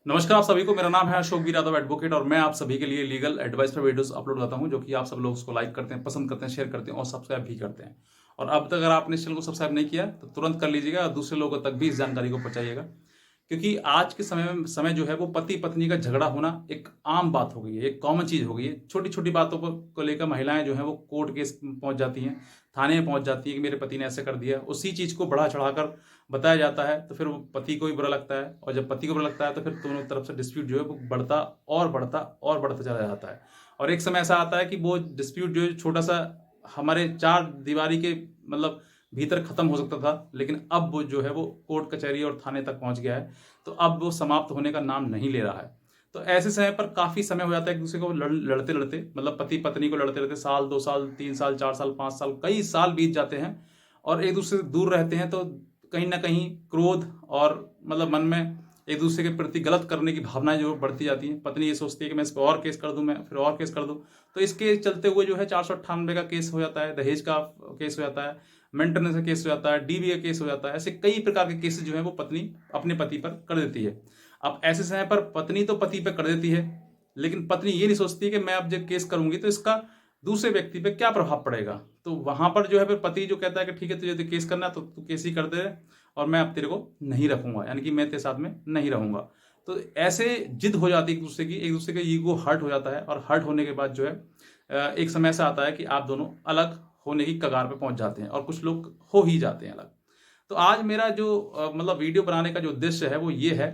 नमस्कार आप सभी को। मेरा नाम है अशोक वी यादव एडवोकेट और मैं आप सभी के लिए लीगल एडवाइस पर वीडियोस अपलोड करता हूं, जो कि आप सब लोग उसको लाइक करते हैं, पसंद करते हैं, शेयर करते हैं और सब्सक्राइब भी करते हैं। और अब तक अगर आपने इस चैनल को सब्सक्राइब नहीं किया तो तुरंत कर लीजिएगा और दूसरे लोगों तक भी इस जानकारी को पहुंचाइएगा, क्योंकि आज के समय जो है वो पति पत्नी का झगड़ा होना एक आम बात हो गई है, एक कॉमन चीज हो गई है। छोटी छोटी बातों को लेकर महिलाएं जो है वो कोर्ट केस पहुंच जाती हैं, थाने में पहुंच जाती है कि मेरे पति ने ऐसे कर दिया। उसी चीज को बढ़ा चढ़ाकर बताया जाता है तो फिर वो पति को भी बुरा लगता है, और जब पति को बुरा लगता है तो फिर दोनों तरफ से डिस्प्यूट जो है वो बढ़ता और बढ़ता और बढ़ता चला जाता है। और एक समय ऐसा आता है कि वो डिस्प्यूट जो है छोटा सा हमारे चार दीवारी के मतलब भीतर खत्म हो सकता था, लेकिन अब वो जो है वो कोर्ट कचहरी और थाने तक पहुंच गया है। तो अब वो समाप्त होने का नाम नहीं ले रहा है। तो ऐसे समय पर काफी समय हो जाता है एक दूसरे को लड़ते लड़ते, मतलब पति पत्नी को लड़ते लड़ते साल, 2 साल, 3 साल, 4 साल, 5 साल, कई साल बीत जाते हैं और एक दूसरे से दूर रहते हैं। तो कहीं ना कहीं क्रोध और मतलब मन में एक दूसरे के प्रति गलत करने की भावनाएं जो बढ़ती जाती हैं। पत्नी ये सोचती है कि मैं इस पर और केस कर दूं, मैं फिर और केस कर दूं। तो इसके चलते हुए जो है 498 का केस हो जाता है, दहेज का केस हो जाता है, मेंटेनेंस का केस हो जाता है, डीबी का केस हो जाता है। ऐसे कई प्रकार के केसेस जो है वो पत्नी अपने पति पर कर देती है। अब ऐसे समय पर पत्नी तो पति पर कर देती है, लेकिन पत्नी ये नहीं सोचती कि मैं अब जब केस करूंगी तो इसका दूसरे व्यक्ति पे क्या प्रभाव पड़ेगा। तो वहां पर जो है फिर पति जो कहता है कि ठीक है तुझे तो केस करना है तो तू केस ही कर दे और मैं अब तेरे को नहीं रखूंगा, यानी कि मैं तेरे साथ में नहीं रहूंगा। तो ऐसे जिद हो जाती है एक दूसरे की, एक दूसरे का ईगो हर्ट हो जाता है और हर्ट होने के बाद जो है एक समय ऐसा आता है कि आप दोनों अलग होने की कगार पे पहुंच जाते हैं और कुछ लोग हो ही जाते हैं अलग। तो आज मेरा जो मतलब वीडियो बनाने का जो उद्देश्य है वो ये है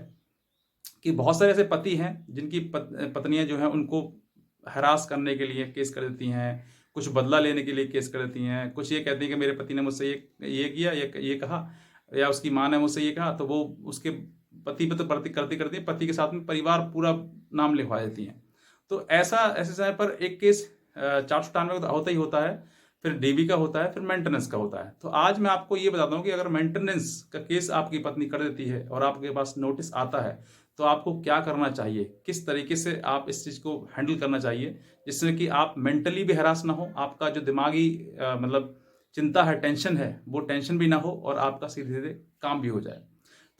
कि बहुत सारे ऐसे पति हैं जिनकी पत्नियां जो हैं उनको हरास करने के लिए केस कर देती हैं, कुछ बदला लेने के लिए केस कर देती हैं, कुछ ये कहती हैं कि मेरे पति ने मुझसे ये किया, ये कहा, या उसकी माँ ने मुझसे ये कहा, तो वो उसके पति पे तो प्रति करती करती है, पति के साथ में परिवार पूरा नाम लिखवा देती हैं। तो ऐसे समय पर एक केस 498 का तो होता ही होता है, फिर डीबी का होता है, फिर मेंटेनेंस का होता है। तो आज मैं आपको ये बताता हूँ कि अगर मेंटेनेंस का केस आपकी पत्नी कर देती है और आपके पास नोटिस आता है तो आपको क्या करना चाहिए, किस तरीके से आप इस चीज़ को हैंडल करना चाहिए जिससे कि आप मेंटली भी हरास ना हो, आपका जो दिमागी मतलब चिंता है, टेंशन है, वो टेंशन भी ना हो और आपका सीधे सीधे काम भी हो जाए।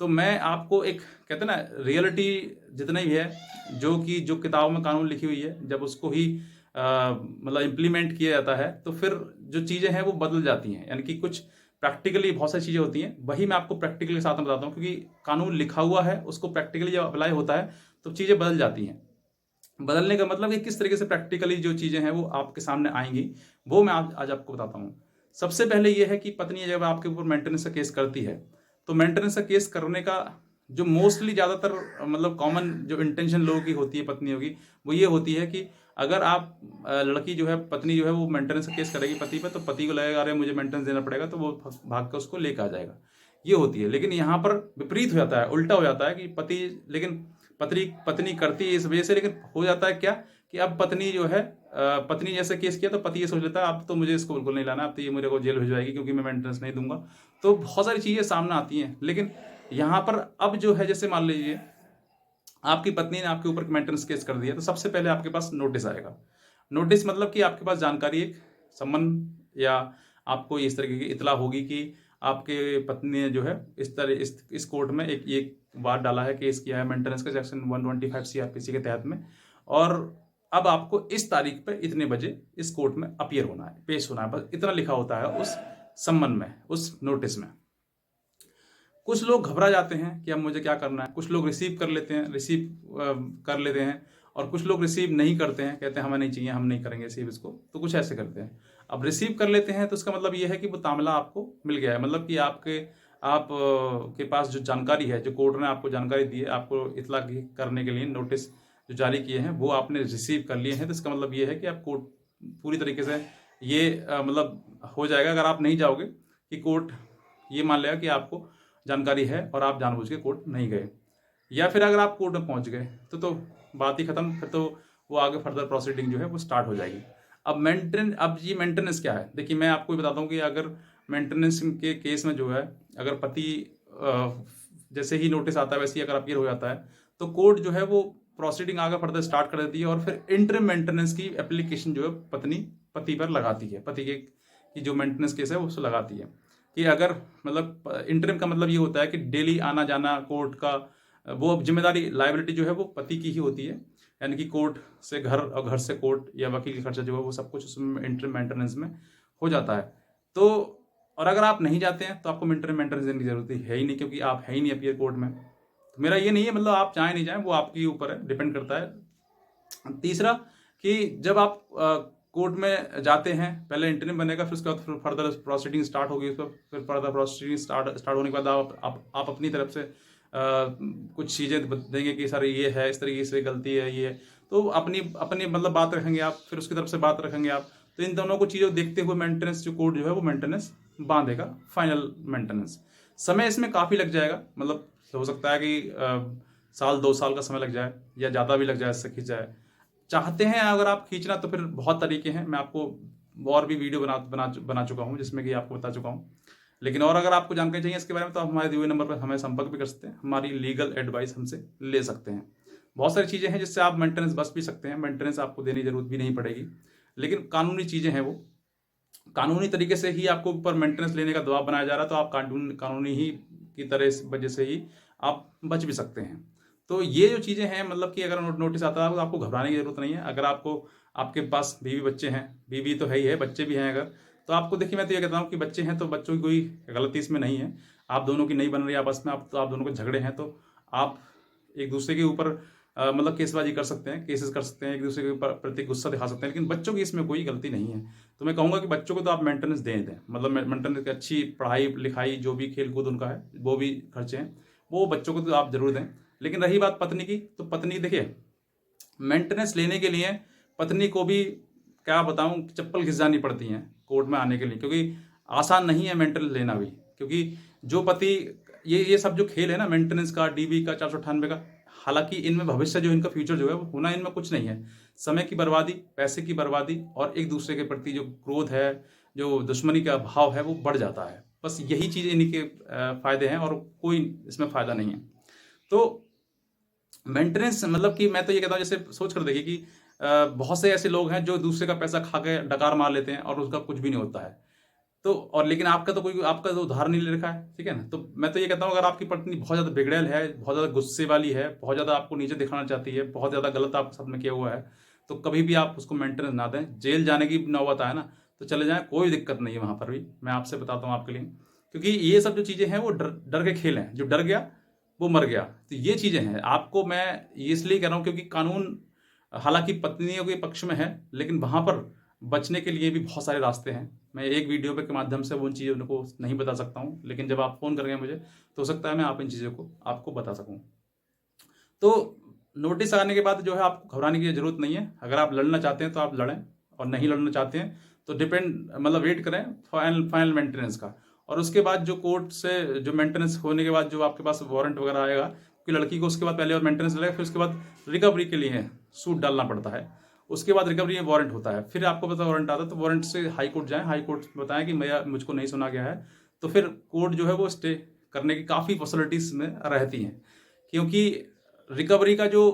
तो मैं आपको एक कहते हैं ना रियलिटी जितना ही है, जो कि जो किताबों में कानून लिखी हुई है, जब उसको ही मतलब इम्प्लीमेंट किया जाता है तो फिर जो चीज़ें हैं वो बदल जाती हैं। यानी कि कुछ प्रैक्टिकली बहुत सारी चीज़ें होती हैं, वही मैं आपको प्रैक्टिकली के साथ में बताता हूँ, क्योंकि कानून लिखा हुआ है उसको प्रैक्टिकली जब अप्लाई होता है तो चीज़ें बदल जाती हैं। बदलने का मतलब कि किस तरीके से प्रैक्टिकली जो चीज़ें हैं वो आपके सामने आएंगी, वो मैं आज आपको बताता हूँ। सबसे पहले ये है कि पत्नी जब आपके ऊपर मेंटेनेंस का केस करती है तो मेंटेनेंस का केस करने का जो मोस्टली ज़्यादातर मतलब कॉमन जो इंटेंशन लोगों की होती है, पत्नियों की, वो ये होती है कि अगर आप लड़की जो है, पत्नी जो है वो मेंटेनेंस का केस करेगी पति पे, तो पति को लगेगा अरे मुझे मेंटेनेंस देना पड़ेगा, तो वो भाग कर उसको लेकर आ जाएगा। ये होती है। लेकिन यहाँ पर विपरीत हो जाता है, उल्टा हो जाता है कि पति, लेकिन पत्नी पत्नी करती है इस वजह से, लेकिन हो जाता है क्या कि अब पत्नी जो है पत्नी जैसे केस किया तो पति ये सोच लेता है अब तो मुझे इसको बिल्कुल नहीं लाना, अब तो ये मेरे को जेल भिजवाएगी क्योंकि मैं मेंटेनेंस नहीं दूंगा। तो बहुत सारी चीज़ें सामने आती हैं। लेकिन यहाँ पर अब जो है, जैसे मान लीजिए आपकी पत्नी ने आपके ऊपर मेंटेनेंस केस कर दिया, तो सबसे पहले आपके पास नोटिस आएगा। नोटिस मतलब कि आपके पास जानकारी, एक सम्मन, या आपको इस तरीके की इतला होगी कि आपके पत्नी ने जो है इस तरह इस कोर्ट में एक बात डाला है, केस किया है मेंटेनेंस का सेक्शन 125 सीआरपीसी के तहत में, और अब आपको इस तारीख पे इतने बजे इस कोर्ट में अपीयर होना है, पेश होना है। बस इतना लिखा होता है उस सम्मन में, उस नोटिस में। कुछ लोग घबरा जाते हैं कि अब मुझे क्या करना है। कुछ लोग रिसीव कर लेते हैं, कर लेते हैं, और कुछ लोग रिसीव नहीं करते हैं, कहते हैं हमें नहीं चाहिए, हम नहीं करेंगे रिसीव इसको। तो कुछ ऐसे करते हैं। अब रिसीव कर लेते हैं तो इसका मतलब ये है कि वो तामला आपको मिल गया है, मतलब कि आप के पास जो जानकारी है, जो कोर्ट ने आपको जानकारी दी है, आपको इतला करने के लिए नोटिस जो जारी किए हैं वो आपने रिसीव कर लिए हैं। तो इसका मतलब ये है कि आप कोर्ट पूरी तरीके से ये मतलब हो जाएगा। अगर आप नहीं जाओगे कि कोर्ट ये मान लेगा कि आपको जानकारी है और आप जानबूझ के कोर्ट नहीं गए, या फिर अगर आप कोर्ट में पहुंच गए तो बात ही खत्म। फिर तो वो आगे फर्दर प्रोसीडिंग जो है वो स्टार्ट हो जाएगी। अब ये मेंटेनेंस क्या है, देखिए मैं आपको ये बताता हूँ कि अगर मेंटेनेंस के केस में जो है, अगर पति जैसे ही नोटिस आता है वैसे ही अगर अपीयर हो जाता है तो कोर्ट जो है वो प्रोसीडिंग आगे फर्दर स्टार्ट कर देती है, और फिर इंटरिम मेंटेनेंस की एप्लीकेशन जो है पत्नी पति पर लगाती है, पति के की जो मेंटेनेंस केस है उसको लगाती है। कि अगर मतलब इंटरिम का मतलब ये होता है कि डेली आना जाना कोर्ट का, वो जिम्मेदारी लायबिलिटी जो है वो पति की ही होती है, यानी कि कोर्ट से घर और घर से कोर्ट या वकील का खर्चा जो है वो सब कुछ उसमें इंटर मेंटेनेंस में हो जाता है। तो और अगर आप नहीं जाते हैं तो आपको मेंटेनेंस देने की जरूरत है ही नहीं, क्योंकि आप है ही नहीं अपीयर कोर्ट में। तो मेरा ये नहीं है, मतलब आप चाहे नहीं जाए वो आपके ऊपर है, डिपेंड करता है। तीसरा कि जब आप कोर्ट में जाते हैं, पहले इंटरव्यू बनेगा, फिर उसके बाद फिर फर्दर प्रोसीडिंग स्टार्ट होगी, उस पर फिर फर्दर प्रोसीडिंग स्टार्ट होने के बाद आप अपनी तरफ से कुछ चीज़ें देंगे कि सर ये है, इस तरीके से गलती है, ये है। तो अपनी अपनी मतलब बात रखेंगे आप, फिर उसकी तरफ से बात रखेंगे आप। तो इन दोनों को चीज़ों देखते हुए मेंटेनेंस जो कोर्ट जो है वो मेंटेनेंस बांधेगा, फाइनल मेंटेनेंस। समय इसमें काफ़ी लग जाएगा, मतलब हो सकता है कि साल 2 साल का समय लग जाए या ज़्यादा भी लग जाए, इससे खींच जाए। चाहते हैं अगर आप खींचना तो फिर बहुत तरीके हैं, मैं आपको और भी वीडियो बना चुका हूँ जिसमें कि आपको बता चुका हूँ। लेकिन और अगर आपको जानकारी चाहिए इसके बारे में तो आप हमारे दिए हुए नंबर पर हमें संपर्क भी कर सकते हैं, हमारी लीगल एडवाइस हमसे ले सकते हैं। बहुत सारी चीज़ें हैं जिससे आप मेंटेनेंस बच भी सकते हैं, मेंटेनेंस आपको देने की जरूरत भी नहीं पड़ेगी। लेकिन कानूनी चीज़ें हैं, वो कानूनी तरीके से ही आपको ऊपर मेंटेनेंस लेने का दबाव बनाया जा रहा है, तो आप कानूनी ही की तरह इस वजह से ही आप बच भी सकते हैं। तो ये जो चीज़ें हैं, मतलब कि अगर नोटिस आता है तो आपको घबराने की जरूरत नहीं है। अगर आपके पास बीवी बच्चे हैं, बीवी तो है ही है, बच्चे भी हैं अगर, तो आपको देखिए मैं तो ये कहता हूँ कि बच्चे हैं तो बच्चों की कोई गलती इसमें नहीं है। आप दोनों की नहीं बन रही आपस में, आप दोनों के झगड़े हैं तो आप एक दूसरे के ऊपर मतलब केसबाजी कर सकते हैं, केसेस कर सकते हैं, एक दूसरे के ऊपर प्रति गुस्सा दिखा सकते हैं, लेकिन बच्चों की इसमें कोई गलती नहीं है। तो मैं कहूँगा कि बच्चों को तो आप मेंटेनेंस दें, मतलब मेंटेनेंस की अच्छी पढ़ाई लिखाई जो भी खेल कूद उनका है वो भी खर्चे हैं, वो बच्चों को तो आप जरूर दें। लेकिन रही बात पत्नी की, तो पत्नी देखिए मेंटेनेंस लेने के लिए पत्नी को भी क्या बताऊं चप्पल घिस जानी पड़ती हैं कोर्ट में आने के लिए, क्योंकि आसान नहीं है मेंटेनेंस लेना भी। क्योंकि जो पति ये सब जो खेल है ना, मेंटेनेंस का, डीबी का, 498 का, हालांकि इनमें भविष्य जो इनका फ्यूचर जो है वो होना इनमें कुछ नहीं है। समय की बर्बादी, पैसे की बर्बादी और एक दूसरे के प्रति जो क्रोध है, जो दुश्मनी का भाव है वो बढ़ जाता है। बस यही चीज़ इनके फायदे हैं और कोई इसमें फायदा नहीं है। तो मेंटेनेंस मतलब कि मैं तो ये कहता हूँ, जैसे सोच कर देखिए कि बहुत से ऐसे लोग हैं जो दूसरे का पैसा खा के डकार मार लेते हैं और उसका कुछ भी नहीं होता है। तो और लेकिन आपका तो उधार नहीं ले रखा है, ठीक है ना। तो मैं तो ये कहता हूँ अगर आपकी पत्नी बहुत ज़्यादा बिगड़ैल है, बहुत ज़्यादा गुस्से वाली है, बहुत ज़्यादा आपको नीचे दिखाना चाहती है, बहुत ज़्यादा गलत आपके साथ में किया हुआ है, तो कभी भी आप उसको मेंटेनेंस ना दें। जेल जाने की नौबत आए ना तो चले जाएं, कोई दिक्कत नहीं है वहाँ पर भी, मैं आपसे बताता हूँ आपके लिए। क्योंकि ये सब जो चीज़ें हैं वो डर के खेल हैं, जो डर गया वो मर गया। तो ये चीज़ें हैं, आपको मैं ये इसलिए कह रहा हूँ क्योंकि कानून हालांकि पत्नियों के पक्ष में है, लेकिन वहाँ पर बचने के लिए भी बहुत सारे रास्ते हैं। मैं एक वीडियो के माध्यम से वो उन चीज़ों को नहीं बता सकता हूँ, लेकिन जब आप फ़ोन करेंगे मुझे तो हो सकता है मैं आप इन चीज़ों को आपको बता सकूँ। तो नोटिस आने के बाद जो है आपको घबराने की ज़रूरत नहीं है। अगर आप लड़ना चाहते हैं तो आप लड़ें, और नहीं लड़ना चाहते हैं तो मतलब वेट करें फाइनल मेंटेनेंस का। और उसके बाद जो कोर्ट से जो मेंटेनेंस होने के बाद जो आपके पास वारंट वगैरह आएगा, क्योंकि लड़की को उसके बाद पहले और मेंटेनेंस लगेगा, फिर उसके बाद रिकवरी के लिए सूट डालना पड़ता है, उसके बाद रिकवरी में वारंट होता है। फिर आपको पता वारंट आता है तो वारंट से हाई कोर्ट जाएं, हाई कोर्ट बताएं कि मुझको नहीं सुना गया है, तो फिर कोर्ट जो है वो स्टे करने की काफ़ी फैसिलिटीज में रहती हैं। क्योंकि रिकवरी का जो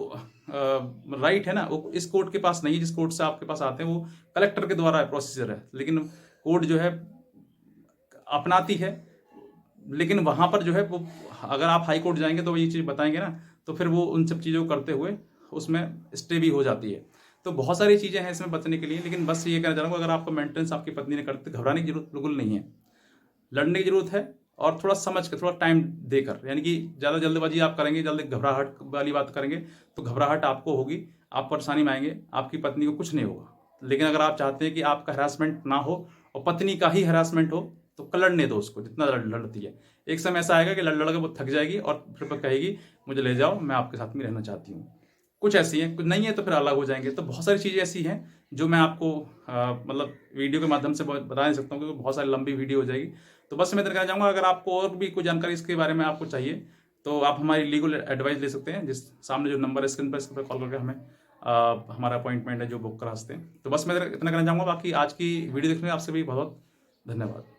राइट है ना वो इस कोर्ट के पास नहीं है, जिस कोर्ट से आपके पास आते हैं वो कलेक्टर के द्वारा प्रोसीजर है, लेकिन कोर्ट जो है अपनाती है। लेकिन वहाँ पर जो है वो अगर आप हाई कोर्ट जाएंगे तो वो ये चीज़ बताएंगे ना, तो फिर वो उन सब चीज़ों को करते हुए उसमें स्टे भी हो जाती है। तो बहुत सारी चीज़ें हैं इसमें बचने के लिए, लेकिन बस ये कहना चाह रहा हूँ अगर आपको मेंटेनेंस आपकी पत्नी ने करते, घबराने की जरूरत बिल्कुल नहीं है। लड़ने की जरूरत है, और थोड़ा समझ कर, थोड़ा टाइम देकर, यानी कि ज़्यादा जल्दबाजी आप करेंगे, जल्दी घबराहट वाली बात करेंगे तो घबराहट आपको होगी, आप परेशानी में आएंगे, आपकी पत्नी को कुछ नहीं होगा। लेकिन अगर आप चाहते हैं कि आपका हरासमेंट ना हो और पत्नी का ही हरासमेंट हो तो लड़ने दो उसको, जितना लड़ती है। एक समय ऐसा आएगा कि लड़ लड़ के वो थक जाएगी और फिर कहेगी मुझे ले जाओ, मैं आपके साथ में रहना चाहती हूँ। कुछ ऐसी हैं, कुछ नहीं है तो फिर अलग हो जाएंगे। तो बहुत सारी चीज़ें ऐसी हैं जो मैं आपको मतलब वीडियो के माध्यम से बता नहीं सकता हूँ, क्योंकि बहुत सारी लंबी वीडियो हो जाएगी। तो बस मैं कहना चाहूँगा अगर आपको और भी कोई जानकारी इसके बारे में आपको चाहिए तो आप हमारी लीगल एडवाइस ले सकते हैं, जिस सामने जो नंबर है स्क्रीन पर, इस पर कॉल करके हमें हमारा अपॉइंटमेंट है जो बुक करा सकते हैं। तो बस मैं इतना कहना चाहूँगा। बाकी आज की वीडियो देखने में आपसे भी बहुत धन्यवाद।